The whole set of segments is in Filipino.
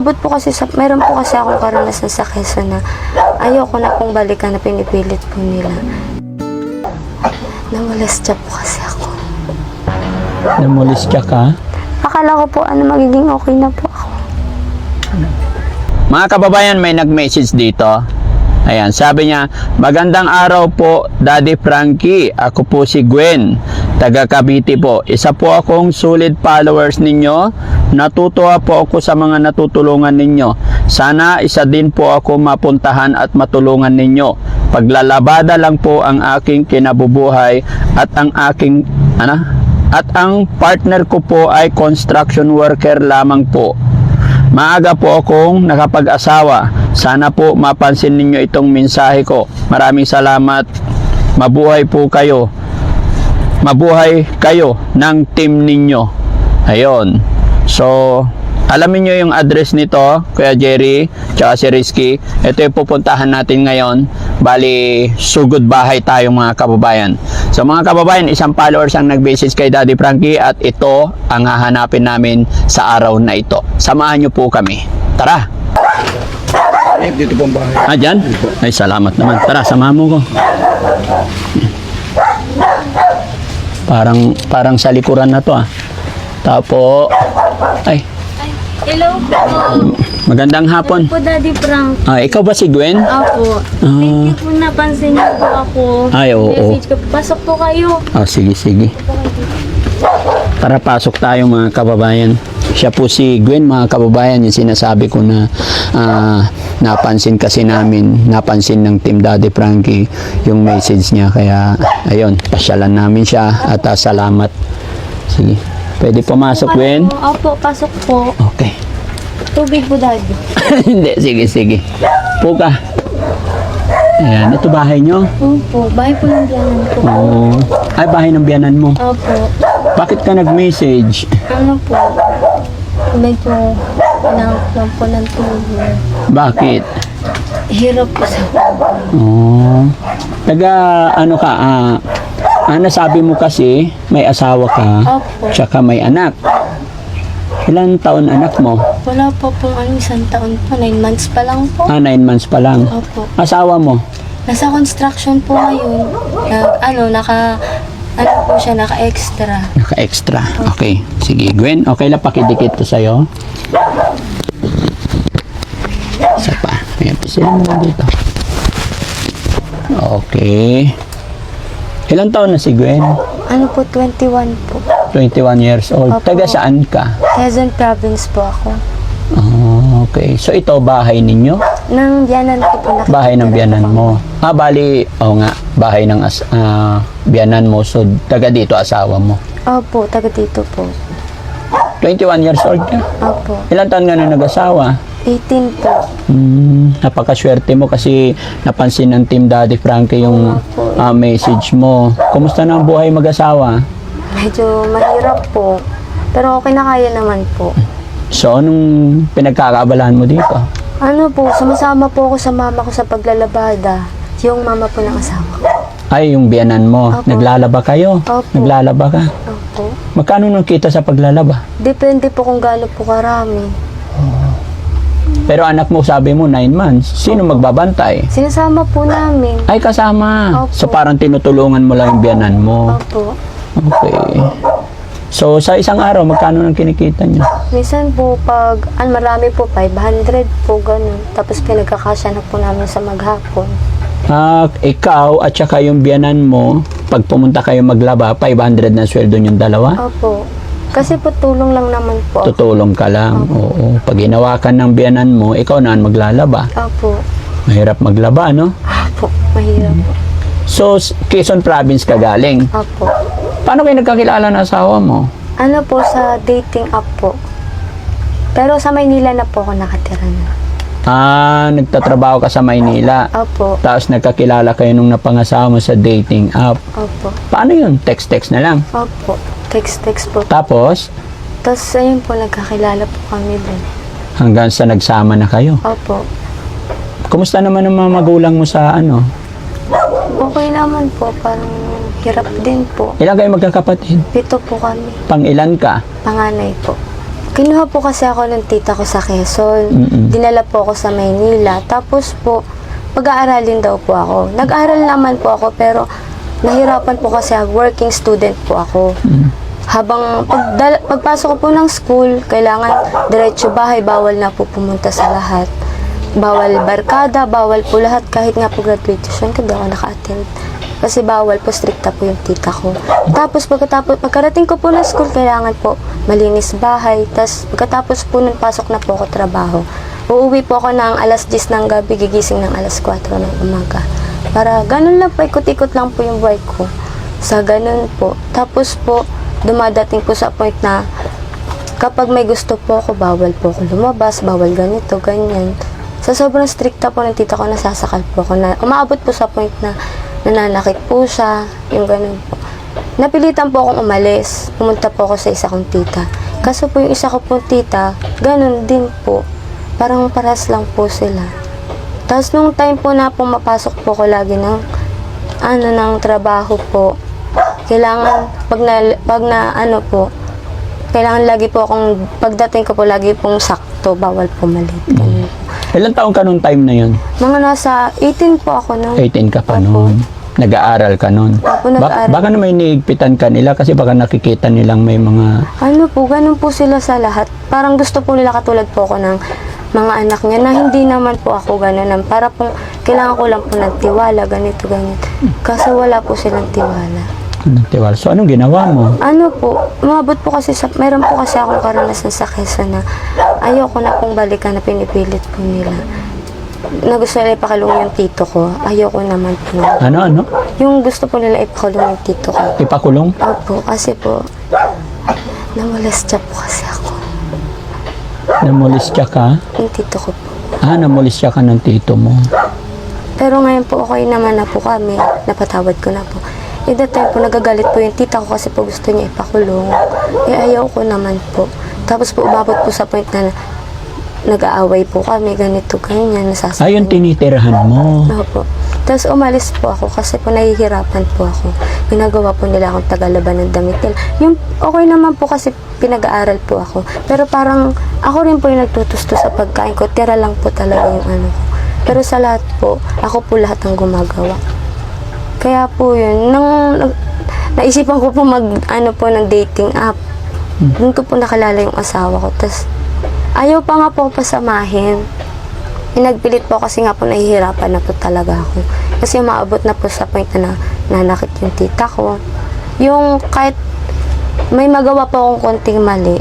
But po kasi meron po kasi akong karanasan sa Quezon na ayoko na pong balikan na pinipilit po nila. Namolestya po kasi ako. Namolestya ka? Akala ko po magiging okay na po ako. Mga kababayan, may nag-message dito. Ayan, sabi niya, magandang araw po, Daddy Frankie. Ako po si Gwen, taga Cavite po. Isa po akong solid followers ninyo. Natutuwa po ako sa mga natutulungan ninyo. Sana isa din po ako mapuntahan at matulungan ninyo. Paglalabada lang po ang aking kinabubuhay at ang aking at ang partner ko po ay construction worker lamang po. Maaga po akong nakapag-asawa. Sana po mapansin ninyo itong mensahe ko. Maraming salamat. Mabuhay po kayo. Mabuhay kayo ng team ninyo. Ayun. So, alamin nyo yung address nito, Kuya Jerry, tsaka si Rizky. Ito yung pupuntahan natin ngayon. Bali, sugod bahay tayo mga kababayan. So mga kababayan, isang followers ang nag-message kay Daddy Frankie at ito ang hahanapin namin sa araw na ito. Samahan nyo po kami. Tara! Dito pong bahay. Ah, dyan? Ay, salamat naman. Tara, samahan mo ko. Parang sa likuran na to ah. Tapo. Ay, Hello po. magandang hapon. Po, Daddy Frank. Ah, ikaw ba si Gwen? Opo. Thank you po, napansin niyo po ako. Ay, oo. Message ko. Pasok po kayo. Oh, sige, sige. Tara, pasok tayo mga kababayan. Siya po si Gwen, mga kababayan. Yung sinasabi ko na napansin kasi namin, napansin ng Team Daddy Frankie yung message niya. Kaya, ayun, pasyalan namin siya at salamat. Sige. Pwede pumasok, Gwen? Opo, pasok po. Okay. Tubig po, Daddy. Hindi, sige, sige. Puka. Ayan, ito bahay nyo? Opo, bahay po ng biyanan ko. Oo. Ay, bahay ng biyanan mo. Opo. Bakit ka nag-message? Ano po? Medyo lang po ng tubig. Bakit? Hirap po sa Oo. Taga, ano ka, nasabi mo kasi may asawa ka, Opo. tsaka may anak. Ilang taon anak mo? Wala pa pong isang taon po. 9 months pa lang po. 9 months pa lang. Opo. Asawa mo? Nasa construction po ngayon. Naka-extra. Naka-extra. Okay. Sige, Gwen. Okay lang, pakidikit to sa'yo. Isa pa. Ayan, pisila mo lang dito. Okay. Ilang taon na si Gwen? Ano po, 21 po. 21 years old. Opo. Taga saan ka? Quezon Province po ako. Oh, okay. So, ito bahay ninyo? Nang biyanan ko po nakikita. Bahay ng biyanan mo. Bali, nga, bahay ng biyanan mo. So, taga dito asawa mo. Opo, taga dito po. 21 years old ka? Opo. Ilang taon nga na nag-asawa? 18 po. Napakaswerte mo kasi napansin ng Team Daddy Frankie yung message mo. Kumusta na ang buhay mag-asawa? Medyo mahirap po. Pero okay na, kaya naman po. So, anong pinagkakaabalahan mo dito? Ano po, sumasama po ako sa mama ko sa paglalabada. Yung mama po ng asawa ko. Ay, yung biyanan mo. Opo. Naglalaba kayo? Opo. Naglalaba ka? Opo. Magkano nang kita sa paglalaba? Depende po kung gaano po karami. Pero anak mo, sabi mo, 9 months. Sino magbabantay? Sinasama po namin. Ay, kasama. Opo. So, parang tinutulungan mo lang yung biyanan mo. Opo. Okay. So, sa isang araw, magkano nang kinikita nyo? Minsan po pag, marami po, 500 po, ganun. Tapos pinagkakasya na po namin sa maghapon. Ikaw at saka yung biyanan mo, pag pumunta kayo maglaba, 500 na sweldo yung dalawa? Opo. Kasi po tulong lang naman po. Tutulong ka lang. Oo. Pag hinawakan ng biyanan mo, ikaw na ang maglalaba. Opo. Mahirap maglaba, no? Opo. Mahirap po. So, Quezon Province ka galing. Opo. Paano kayo nagkakilala ng asawa mo? Ano po, sa dating app po. Pero sa Maynila na po ako nakatira na. Nagtatrabaho ka sa Maynila. Opo. Tapos nagkakilala kayo nung napangasawa mo sa dating app. Opo. Paano yun? Text-text na lang. Opo. Text po. Tapos, Tapos ayun po, nagkakilala po kami din. hanggang sa nagsama na kayo. Opo. Kumusta naman ang mga magulang mo sa ano? Okay naman po, parang hirap din po. Ilan kayo magkakapatid? 7 po kami. Pang ilan ka? Panganay po. Kinuha po kasi ako ng tita ko sa Quezon. Dinala po ako sa Maynila. Tapos po, pag-aaralin daw po ako. Nag-aral naman po ako pero nahirapan po kasi working student po ako. Habang pagpasok ko po ng school, kailangan diretso bahay, bawal na po pumunta sa lahat. Bawal barkada, bawal po lahat, kahit nga po graduation ko, di ako naka-attend. Kasi bawal po, stricta po yung tita ko. Tapos pagkarating ko po ng school, kailangan po malinis bahay. Tapos pagkatapos po nun, pasok na po ako trabaho. Uuwi po ako ng alas 10 ng gabi, gigising ng alas 4 ng umaga. Para ganun lang po, ikot-ikot lang po yung buhay ko. Sa ganun po. Tapos po, dumadating po sa point na kapag may gusto po ako, bawal po ako lumabas, bawal ganito, ganyan. Sa sobrang stricta po ng tita ko, nasasakal po ako. Umaabot po sa point na nananakit po siya, yung ganun po. Napilitan po akong umalis. Pumunta po ako sa isa kong tita. Kaso po yung isa ko pong tita, ganun din po. Parang paras lang po sila. Tapos nung time po na pumapasok po ko lagi ng trabaho po, kailangan kailangan lagi po akong, pagdating ko po lagi pong sakto, bawal po malit. Ganun po. Ilang taon ka nung time na yun? Mga nasa 18 po ako nung. 18 ka pa Opo. noon. Nag-aaral ka noon. Opo, nag-aaral. Baka na may niigpitan ka nila kasi baka nakikita nilang may mga... Ganun po sila sa lahat. Parang gusto po nila katulad po ako ng mga anak niya na hindi naman po ako ganun. Para po, kailangan ko lang po ng tiwala, ganito. Kasi wala po silang tiwala. Tiwala. So, anong ginawa mo? Umabot po kasi mayroon po kasi akong karanasan sa Quezon na ayoko na pong balikan na pinipilit po nila. Na gusto nila ipakulong yung tito ko. Ayoko naman po. Ano? Yung gusto po nila ipakulong yung tito ko. Ipakulong? Opo, kasi po, namolestya po kasi ako. Namolestya ka? Yung tito ko po. Namolestya ka ng tito mo. Pero ngayon po, okay naman na po kami. Napatawad ko na po. That time po, nagagalit po yung tita ko kasi po gusto niya ipakulong. Ayaw ko naman po. Tapos po, umabot po sa point na nag-aaway po kami, ganito, ganyan, nasasaktan. Yung tinitirahan mo. Opo. Tapos umalis po ako kasi po nahihirapan po ako. Ginagawa po nila akong tagalaban ng damit nila. Yung okay naman po kasi pinag-aaral po ako. Pero parang ako rin po yung nagtutusto sa pagkain ko. Tira lang po talaga yung ko. Pero sa lahat po, ako po lahat ang gumagawa. Kaya po yun, naisipan ko po ng dating app. Doon ko po nakalala yung asawa ko. Tapos, ayaw pa nga po pasamahin. Pinagpilit po kasi nga po nahihirapan na po talaga ako. Kasi umaabot na po sa point na nanakit yung tita ko. Yung kahit may magawa po akong konting mali,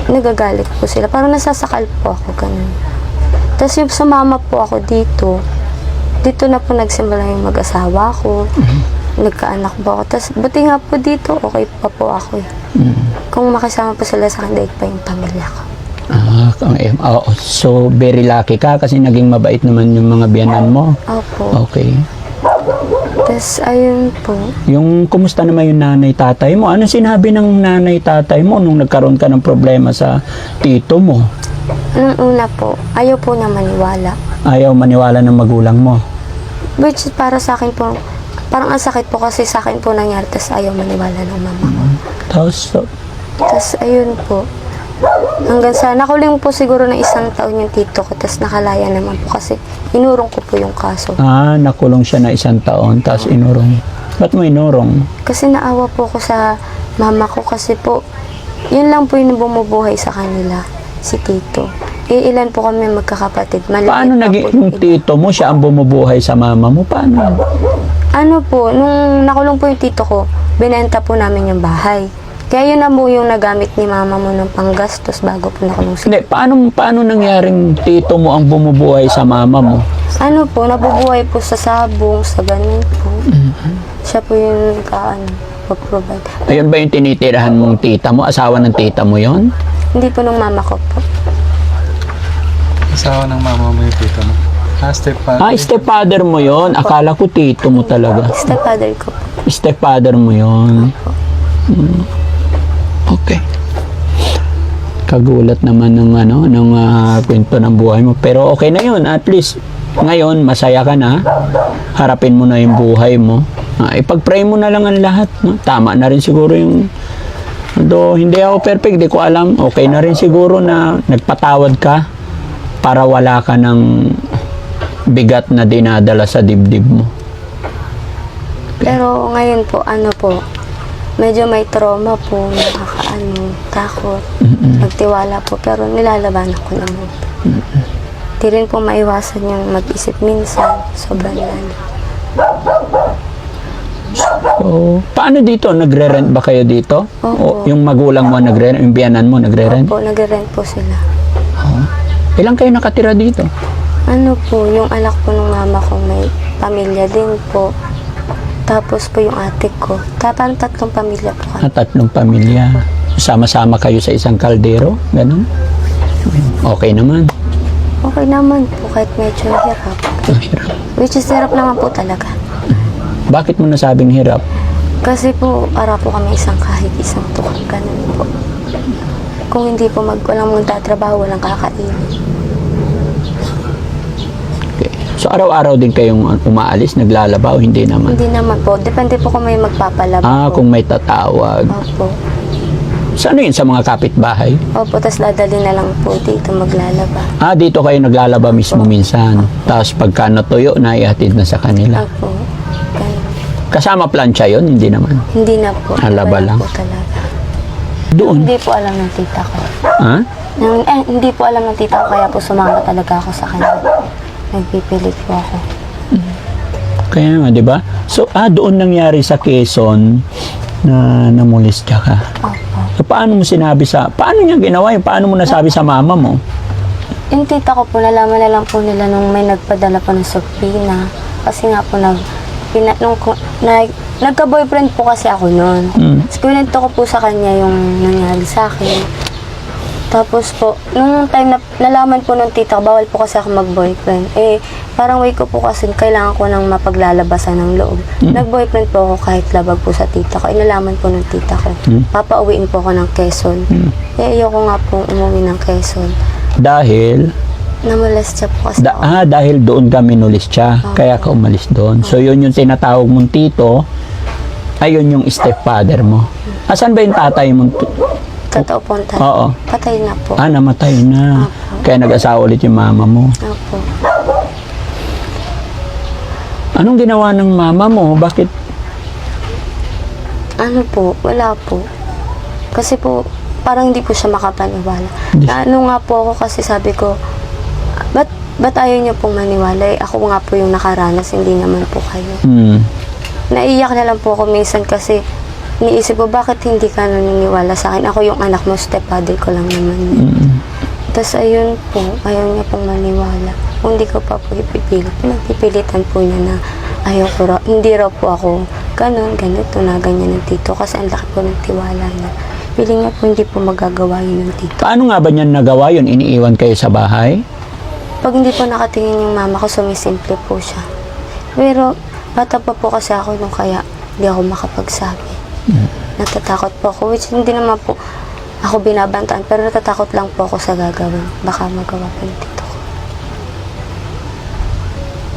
nagagalit po sila. Parang nasasakal po ako, ganun. Tapos yung sumama po ako dito na po nagsimula yung mag-asawa ko. Nagkaanak po ako. Tapos buti nga po dito, okay pa po ako eh. Kung makasama po sila sa akin, daig pa yung pamilya ko. So very lucky ka kasi naging mabait naman yung mga biyanan mo. Opo. Okay. Tapos ayun po. Yung kumusta naman yung nanay-tatay mo? Ano sinabi ng nanay-tatay mo nung nagkaroon ka ng problema sa tito mo? Nung una po, ayaw po niya maniwala. Ayaw maniwala ng magulang mo? Which para sa akin po, parang ang sakit po kasi sa akin po nangyari, tapos ayaw maniwala ng mama ko. Tapos ayun po. Hanggang sa, nakuling po siguro na 1 taon yung tito ko, tapos nakalaya naman po kasi inurong ko po yung kaso. Nakulong siya na 1 taon, tapos inurong. Ba't mo inurong? Kasi naawa po ko sa mama ko kasi po, yun lang po yung bumubuhay sa kanila, si tito. Ilan po kami magkakapatid. Maliit Paano pa naging po yung iba. tito mo, siya ang bumubuhay sa mama mo? Paano? Nung nakulong po yung tito ko, binenta po namin yung bahay. Kaya yun na po yung nagamit ni mama mo ng panggastos bago po nakulong siya. Hindi, paano nangyaring tito mo ang bumubuhay sa mama mo? Nabubuhay po sa sabong, sa ganun po. Siya po yung pag-provide. Ayun ba yung tinitirahan mong tita mo? Asawa ng tita mo yon? Hindi po nung mama ko po. Asawa ng mama mo yung tito mo. Stepfather. Stepfather mo yon. Akala ko tito mo talaga. Stepfather ko po. Stepfather mo yon. Okay. Kagulat naman ng kwento ng buhay mo. Pero okay na yun. At least ngayon masaya ka na. Harapin mo na yung buhay mo. Ipag-pray mo na lang ang lahat. No? Tama na rin siguro yung Do hindi ako perfect, di ko alam. Okay na rin siguro na nagpatawad ka para wala ka ng bigat na dinadala sa dibdib mo. Pero ngayon po, medyo may trauma po, takot, nagtiwala po, pero nilalabanan ko naman. Di rin po maiwasan yung mag-isip minsan, sobrang lalo. So, paano dito? Nagre-rent ba kayo dito? O Opo. yung magulang mo nagre-rent, yung biyanan mo nagre-rent? Po, nag-rent po sila. Ilang kayo nakatira dito? Yung anak po ng mama ko may pamilya din po. Tapos po yung ate ko. Parang 3 pamilya po kami. 3 pamilya. Sama-sama kayo sa isang kaldero? Ganun? Okay naman. Okay naman po, kahit medyo hirap. Hirap. Which is hirap naman po talaga. Bakit mo nasabing hirap? Kasi po, po kami isang kahit isang tukang ganun po. Kung hindi po walang magtatrabaho, walang kakainin. Okay. So, araw-araw din kayong umaalis, naglalaba o hindi naman? Hindi naman po. Depende po kung may magpapalaba po. Kung may tatawag. Opo. So, ano yun sa mga kapitbahay? Opo, tas dadali na lang po dito maglalaba. Dito kayo naglalaba mismo minsan. Tapos pagka natuyo, naihatid na sa kanila. Opo. Ganun. Kasama plancha yon, hindi naman. Hindi na po. Laba Iba lang. po talaga. Doon. Hindi po alam ng tita ko. Ha? Hindi po alam ng tita ko, kaya po sumama talaga ako sa kanya. Nagpipilit po ako. Kaya nga, di ba? So, doon nangyari sa Quezon na namulistya ka. Opo. So, paano mo sinabi paano niya ginawa yun? Paano mo nasabi sa mama mo? Yung tita ko po, nalaman na lang po nila nung may nagpadala po ng subpoena. Kasi nga po, nagka-boyfriend po kasi ako noon. Tapos kwento ko po sa kanya yung nangyari sa akin. Tapos po, nung time na nalaman po ng tita ko, bawal po kasi ako mag-boyfriend. Parang way ko po kasi kailangan ko ng mapaglalabasan ng loob. Nag-boyfriend po ako kahit labag po sa tita ko. Inalaman po ng tita ko. Papauwiin po ako ng Quezon. Ayoko nga po umuwi ng Quezon. Dahil? Namolestya po kasi ako. Dahil doon ka minulistya. Kaya ka umalis doon. So, yun yung tinatawag mong tito. Ayun yung stepfather mo. Asan ba yung tatay mo? Totoo po ang tatay. Oo. Patay na po. Namatay na. Kaya nag-asawa ulit yung mama mo. Opo. Anong ginawa ng mama mo? Bakit? Wala po. Kasi po, parang hindi po siya makapaniwala. Nga po ako kasi sabi ko, ba't ayaw niyo pong maniwala? Ako nga po yung nakaranas, hindi naman po kayo. Naiiyak na lang po ako minsan kasi iniisip ko, bakit hindi ka naniniwala sa akin? Ako yung anak mo, stepfather ko lang naman. Tapos ayun po, ayaw niya pong maniwala. Kung hindi ko pa po ipipilit, pinagpipilitan po niya na ayaw ko hindi raw po ako ganito na ganyan ng tito kasi ang laki po ng tiwala niya. Piling niya po hindi po magagawa yun ng tito. Paano nga ba niyan nagawa yun? Iniiwan kayo sa bahay? Pag hindi po nakatingin yung mama ko, sumisimple po siya. Pero bata pa po kasi ako nung kaya hindi ako makapagsabi. Natatakot po ako, which hindi naman po ako binabantaan, pero natatakot lang po ako sa gagawin. Baka magawa pa ng tito ko.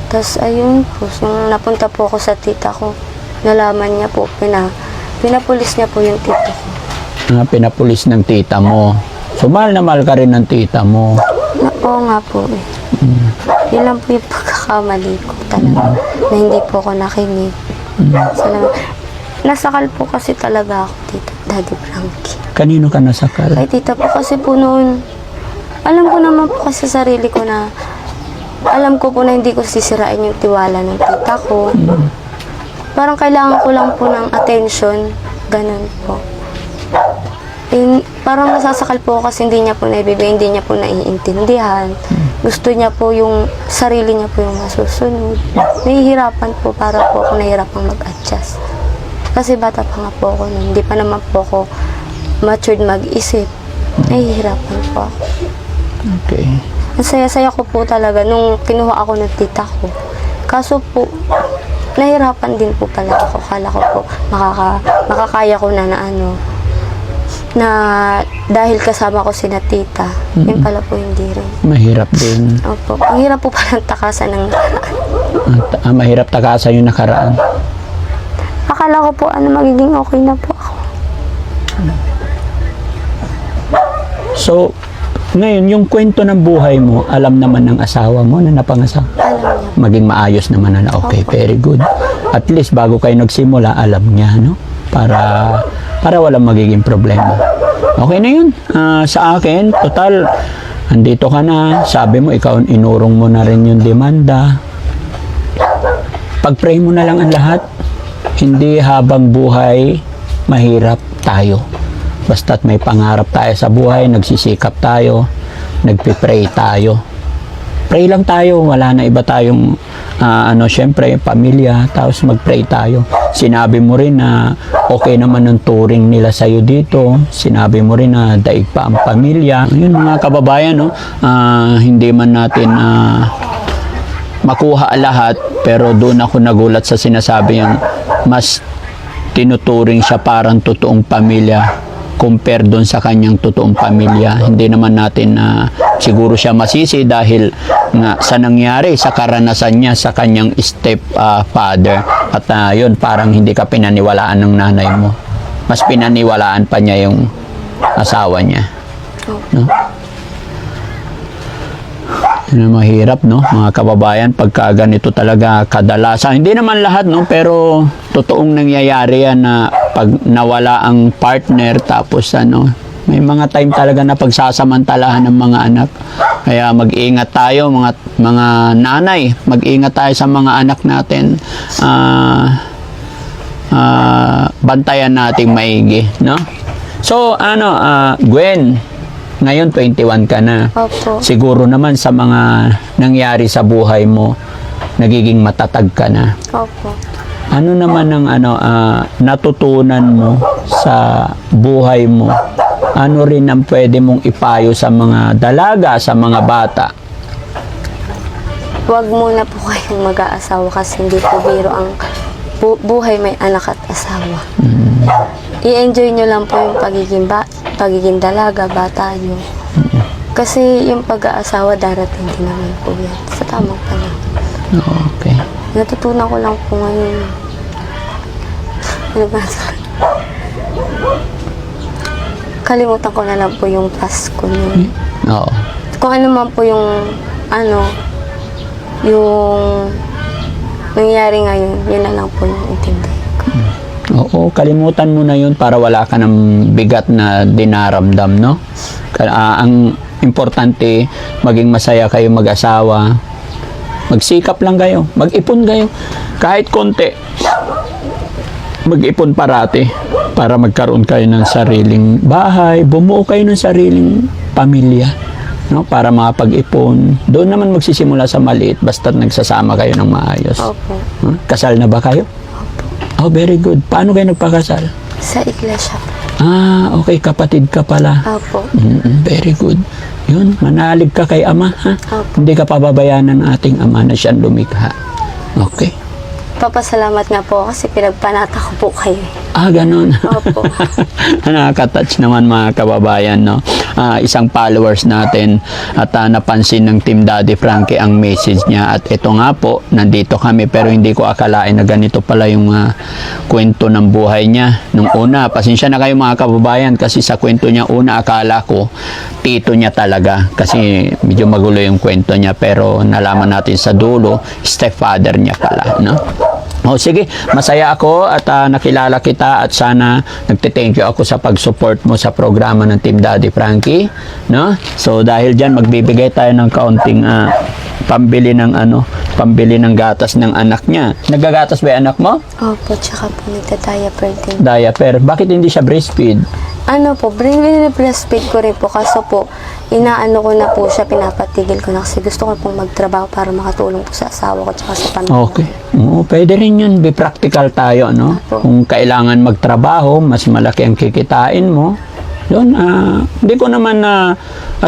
Tapos ayun po, nung napunta po ako sa tita ko, nalaman niya po, pinapulis niya po yung tito ko. Pinapulis ng tita mo. So, mahal na mahal ka rin ng tita mo. Oo nga po eh. Yun lang po yung pagkakamali ko talaga. Na hindi po ako nakinig. Salamat. Nasakal po kasi talaga ako dito, Daddy Frankie. Kanino ka nasakal? Kay tita po kasi po noon, alam ko naman po kasi sa sarili ko na, alam ko po na hindi ko sisirain yung tiwala ng tita ko. Parang kailangan ko lang po ng attention, ganun po. Parang nasasakal po ako kasi hindi niya po naibibigay, hindi niya po naiintindihan. Gusto niya po yung sarili niya po yung masusunod. Nahihirapan po, para po ako nahihirapang mag-adjust. Kasi bata pa nga po ako nun. Hindi pa naman po ako matured mag-isip. Nahihirapan po ako. Okay. Ang saya-saya ko po talaga nung kinuha ako ng tita ko. Kaso po, nahihirapan din po pala ako. Kala ko po, makakaya ko na na dahil kasama ko sina tita, yun pala po hindi rin. Mahirap din. Opo. Ang hirap po palang takasan ng nakaraan. Mahirap takasan yung nakaraan. Akala ko po magiging okay na po ako. So, ngayon, yung kwento ng buhay mo, alam naman ng asawa mo na napangasawa? Alam niya. Maging maayos naman na, okay, very good. At least, bago kayo nagsimula, alam niya, no? Para walang magiging problema. Okay na yun. Sa akin, total, andito ka na. Sabi mo, ikaw, inurong mo na rin yung demanda. Pag-pray mo na lang ang lahat. Hindi habang buhay, mahirap tayo. Basta't may pangarap tayo sa buhay, nagsisikap tayo, nagpipray tayo. Pray lang tayo, wala na iba tayong, syempre, pamilya, tapos mag-pray tayo. Sinabi mo rin na okay naman ang turing nila sa'yo dito. Sinabi mo rin na daig pa ang pamilya. Yun mga kababayan, no? Hindi man natin makuha lahat, pero doon ako nagulat sa sinasabi yung mas tinuturing siya parang totoong pamilya compare doon sa kanyang totoong pamilya. Hindi naman natin siguro siya masisi dahil nga sa nangyari, sa karanasan niya sa kanyang step father. At yun, parang hindi ka pinaniwalaan ng nanay mo. Mas pinaniwalaan pa niya yung asawa niya. No? Yun ang mahirap, no? Mga kababayan, pagka ganito talaga kadalasan. Hindi naman lahat, no? Pero totoong nangyayari yan na pag nawala ang partner, tapos may mga time talaga na pagsasamantalahan ng mga anak. Kaya mag-ingat tayo, mga nanay. Mag-ingat tayo sa mga anak natin. Bantayan nating maigi, no? So, Gwen, ngayon 21 ka na. Opo. Siguro naman sa mga nangyari sa buhay mo, nagiging matatag ka na. Opo. Ano naman ang natutunan mo sa buhay mo? Ano rin ang pwede mong ipayo sa mga dalaga, sa mga bata? Huwag muna po kayong mag-aasawa kasi hindi po biro ang buhay may anak at asawa. I-enjoy nyo lang po yung pagiging dalaga, bata nyo. Kasi yung pag-aasawa darating din naman po yan sa tamang panahon. Okay. Natutunan ko lang po ngayon. Kalimutan ko na lang po yung past ko nun. Oo. Kung ano man po yung yung nangyari ngayon, yun na lang po yung intindi ko. Oo, kalimutan mo na yun para wala ka ng bigat na dinaramdam, no? Ang importante, maging masaya kayo mag-asawa. Magsikap lang kayo. Mag-ipon kayo. Kahit konti. Mag-ipon parati para magkaroon kayo ng sariling bahay. Bumuo kayo ng sariling pamilya. No? Para makapag-ipon. Doon naman magsisimula sa maliit basta't nagsasama kayo ng maayos. Opo. Kasal na ba kayo? Oh, very good. Paano kayo nagpakasal? Sa iglesia po. Okay. Kapatid ka pala. Opo. Very good. Yun, manalig ka kay Ama, ha? Opo. Hindi ka pababayaan ng ating Ama na siyang lumikha. Okay. Papasalamat nga po kasi pinagpanata ko po kayo. Ganun. Opo. Nakaka-touch naman mga kababayan, no? Isang followers natin at napansin ng Team Daddy Frankie ang message niya. At ito nga po, nandito kami pero hindi ko akalain na ganito pala yung kwento ng buhay niya. Nung una, pasensya na kayo mga kababayan kasi sa kwento niya, una akala ko tito niya talaga kasi medyo magulo yung kwento niya pero nalaman natin sa dulo, stepfather niya pala, no? Sige, masaya ako at nakilala kita at sana nagte-thank you ako sa pag-support mo sa programa ng Team Daddy Frankie, no? So dahil diyan magbibigay tayo ng kaunting pambili ng gatas ng anak niya. Naggagatas ba 'yung anak mo? Opo, tsaka po nagda-diaper din. Diaper. Bakit hindi siya breastfeed? Breastfeed ko rin po kaso po, inaano ko na po siya, pinapatigil ko na kasi gusto ko pong magtrabaho para makatulong po sa asawa ko tsaka sa pamilya. Okay. Oo, pwede rin yun. Be practical tayo, no? Opo. Kung kailangan magtrabaho, mas malaki ang kikitain mo. Doon, hindi ko naman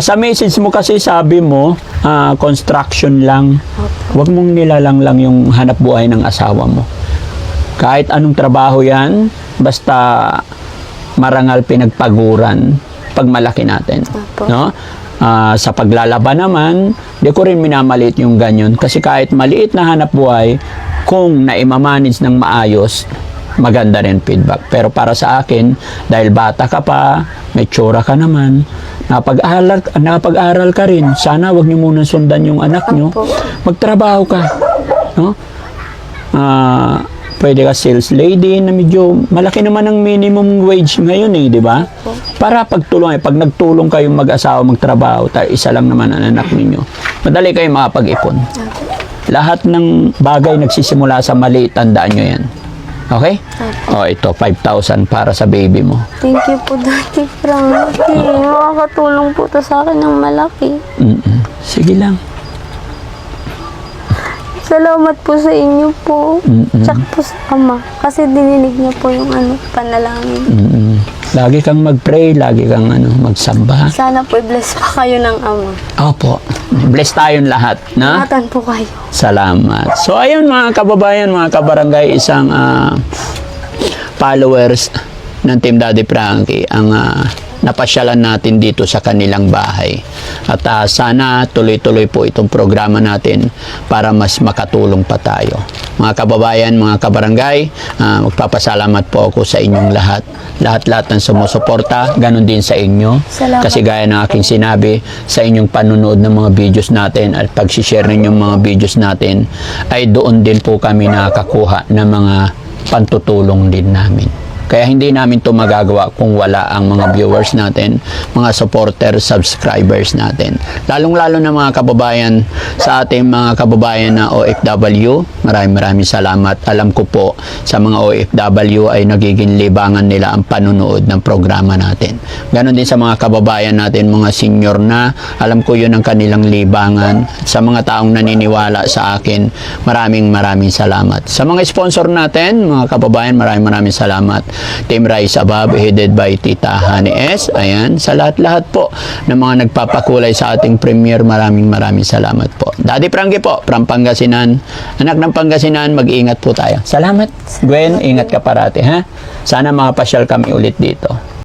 sa message mo kasi sabi mo, construction lang. Huwag mong nilalang lang yung hanap buhay ng asawa mo. Kahit anong trabaho yan, basta marangal pinagpaguran pag malaki natin. Opo. No? Sa paglalaban naman, di ko rin minamaliit yung ganyan. Kasi kahit maliit na hanap buhay, kung naimamanage ng maayos, maganda rin feedback. Pero para sa akin, dahil bata ka pa, may tsura ka naman, nakapag-aral ka rin, sana wag niyo muna sundan yung anak niyo. Opo. Magtrabaho ka. No? Pwede ka sales lady na medyo malaki naman ang minimum wage ngayon di ba? Para pagtulong, pag nagtulong kayong mag-asawa magtrabaho, isa lang naman ang anak ninyo, madali kayo makapag-ipon. Lahat ng bagay nagsisimula sa mali, tandaan nyo yan. Okay? Ito, 5,000 para sa baby mo. Thank you po, Daddy Frankie. Makakatulong po to sa akin ng malaki. Sige lang. Salamat po sa inyo po. Tsaka po sa Ama. Kasi dininig niya po yung panalangin. Lagi kang mag-pray, lagi kang magsamba. Sana po i-bless pa kayo ng Ama. Opo. Bless tayong lahat, na? Ingatan po kayo. Salamat. So, ayun mga kababayan, mga kabarangay, isang followers ng Team Daddy Frankie ang napasyalan natin dito sa kanilang bahay. At sana tuloy-tuloy po itong programa natin para mas makatulong pa tayo. Mga kababayan, mga kabarangay, magpapasalamat po ako sa inyong lahat. Lahat-lahat ng sumusuporta, ganun din sa inyo. Salamat. Kasi gaya ng aking sinabi, sa inyong panunood ng mga videos natin at pag-share ninyong mga videos natin, ay doon din po kami nakakakuha ng mga pantutulong din namin. Kaya hindi namin ito magagawa kung wala ang mga viewers natin, mga supporters, subscribers natin. Lalong-lalo na mga kababayan, sa ating mga kababayan na OFW, maraming salamat. Alam ko po sa mga OFW ay nagiging libangan nila ang panunood ng programa natin. Ganon din sa mga kababayan natin, mga senior na, alam ko yun ang kanilang libangan. Sa mga taong naniniwala sa akin, maraming salamat. Sa mga sponsor natin, mga kababayan, maraming salamat. Team Rise Above, headed by Tita Honey S. Ayan, sa lahat-lahat po ng mga nagpapakulay sa ating premiere, maraming salamat po. Daddy Frankie po, from Pangasinan. Anak ng Pangasinan, mag-iingat po tayo. Salamat, Gwen, ingat ka parati, ha? Sana makapasyal kami ulit dito.